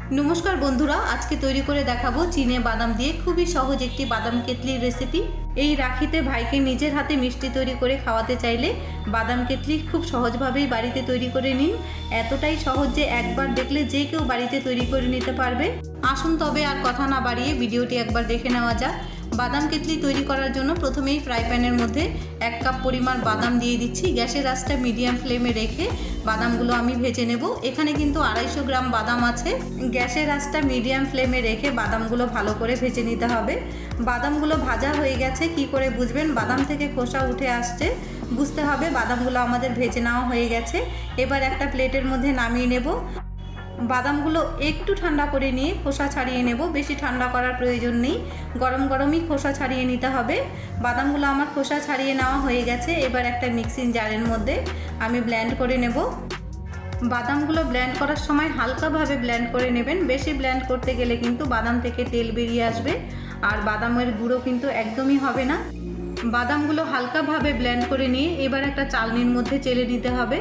नमस्कार बंधुरा आज के तैरी करे देखाबो चीने बादाम दिए खूबी सहज एक बादाम केतली रेसिपि। এই রাখিতে ভাইকে নিজের হাতে মিষ্টি তৈরি করে খাওয়াতে চাইলে বাদাম কেতলি খুব সহজভাবেই বাড়িতে তৈরি করে নিন। এতটাই সহজ যে একবার দেখলে যে কেউ বাড়িতে তৈরি করে নিতে পারবে। আসুন তবে আর কথা না বাড়িয়ে ভিডিওটি একবার দেখে নেওয়া যাক। বাদাম কেতলি তৈরি করার জন্য প্রথমেই ফ্রাই প্যানের মধ্যে 1 কাপ পরিমাণ বাদাম দিয়ে দিচ্ছি। গ্যাসের আঁচটা মিডিয়াম ফ্লেমে রেখে বাদামগুলো আমি ভেজে নেব। এখানে কিন্তু 250 গ্রাম বাদাম আছে। গ্যাসের আঁচটা মিডিয়াম ফ্লেমে রেখে বাদামগুলো ভালো করে ভেজে নিতে হবে। বাদামগুলো ভাজা হয়ে গেছে কি করে বুঝবেন? বাদাম থেকে খোসা উঠে আসছে, বুঝতে হবে বাদামগুলো আমাদের ভেজে নেওয়া হয়ে গেছে। এবার একটা প্লেটের মধ্যে নামিয়ে নেব। বাদামগুলো একটু ঠান্ডা করে নিয়ে খোসা ছাড়িয়ে নেব। বেশি ঠান্ডা করার প্রয়োজন নেই, গরম গরমই খোসা ছাড়িয়ে নিতে হবে। বাদামগুলো আমার খোসা ছাড়িয়ে নেওয়া হয়ে গেছে। এবার একটা মিক্সিং জারের মধ্যে আমি ব্লেন্ড করে নেব। বাদামগুলো ব্লেন্ড করার সময় হালকাভাবে ব্লেন্ড করে নেবেন। বেশি ব্লেন্ড করতে গেলে কিন্তু বাদাম থেকে তেল বেরিয়ে আসবে আর বাদামের গুঁড়ো কিন্তু একদমই হবে না। বাদামগুলো হালকাভাবে ব্লেন্ড করে নিয়ে এবার একটা চালনির মধ্যে চেলে নিতে হবে।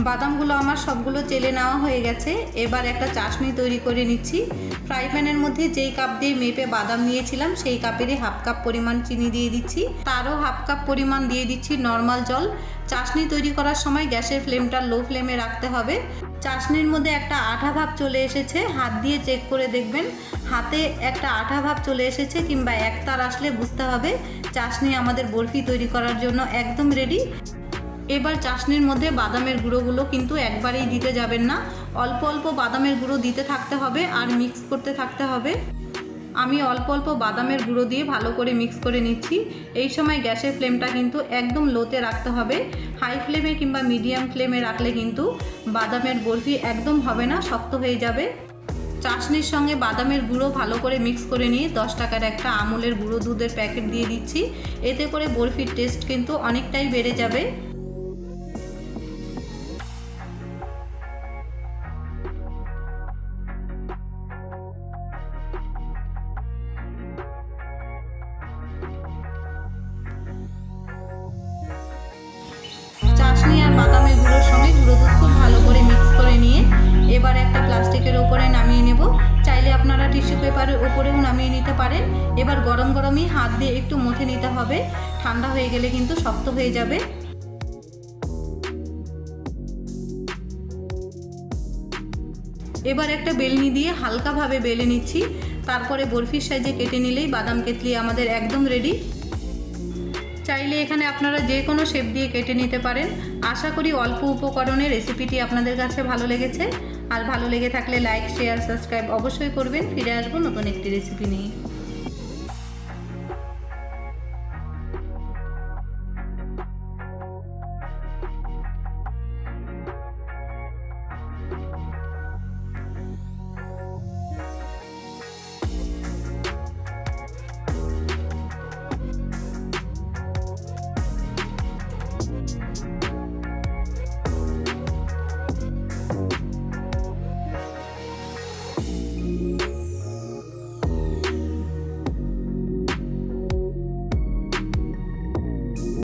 বাদামগুলো আমার সবগুলো চেলে নেওয়া হয়ে গেছে। এবার একটা চাশনি তৈরি করে নিচ্ছি। ফ্রাই প্যানের মধ্যে যেই কাপ দিয়ে মেপে বাদাম নিয়েছিলাম সেই কাপেরই হাফ কাপ পরিমাণ চিনি দিয়ে দিচ্ছি। তারও হাফ কাপ পরিমাণ দিয়ে দিচ্ছি নর্মাল জল। চাশনি তৈরি করার সময় গ্যাসের ফ্লেমটা লো ফ্লেমে রাখতে হবে। চাশনির মধ্যে একটা আঠা ভাব চলে এসেছে, হাত দিয়ে চেক করে দেখবেন। হাতে একটা আঠা ভাব চলে এসেছে কিংবা একতার আসলে বুঝতে হবে চাশনি আমাদের বরফি তৈরি করার জন্য একদম রেডি। এবার চাশনির মধ্যে বাদামের গুঁড়োগুলো কিন্তু একবারেই দিতে যাবেন না, অল্প অল্প বাদামের গুঁড়ো দিতে থাকতে হবে আর মিক্স করতে থাকতে হবে। আমি অল্প অল্প বাদামের গুঁড়ো দিয়ে ভালো করে মিক্স করে নিচ্ছি। এই সময় গ্যাসের ফ্লেমটা কিন্তু একদম লোতে রাখতে হবে। হাই ফ্লেমে কিংবা মিডিয়াম ফ্লেমে রাখলে কিন্তু বাদামের বরফি একদম হবে না, শক্ত হয়ে যাবে। চাশনির সঙ্গে বাদামের গুঁড়ো ভালো করে মিক্স করে নিয়ে 10 টাকার একটা আমুলের গুঁড়ো দুধের প্যাকেট দিয়ে দিচ্ছি। এতে করে বরফির টেস্ট কিন্তু অনেকটাই বেড়ে যাবে। চাশনি আর বাদামের গুঁড়োর সঙ্গে গুঁড়ো দুধ খুব ভালো করে মিক্স করে নিয়ে এবার একটা প্লাস্টিকের ওপরে নামিয়ে নেব। চাইলে আপনারা টিস্যু পেপারের ওপরেও নামিয়ে নিতে পারেন। এবার গরম গরমই হাত দিয়ে একটু মথে নিতে হবে, ঠান্ডা হয়ে গেলে কিন্তু শক্ত হয়ে যাবে। এবার একটা বেলনি দিয়ে হালকাভাবে বেলে নিচ্ছি। তারপরে বরফির সাইজে কেটে নিলেই বাদাম কেতলি আমাদের একদম রেডি। চাইলে এখানে আপনারা যে কোনো শেপ দিয়ে কেটে নিতে পারেন। আশা করি অল্প উপকরণে রেসিপিটি আপনাদের কাছে ভালো লেগেছে। আর ভালো লেগে থাকলে লাইক, শেয়ার, সাবস্ক্রাইব অবশ্যই করবেন। ফিরে আসবো নতুন একটি রেসিপি নিয়ে।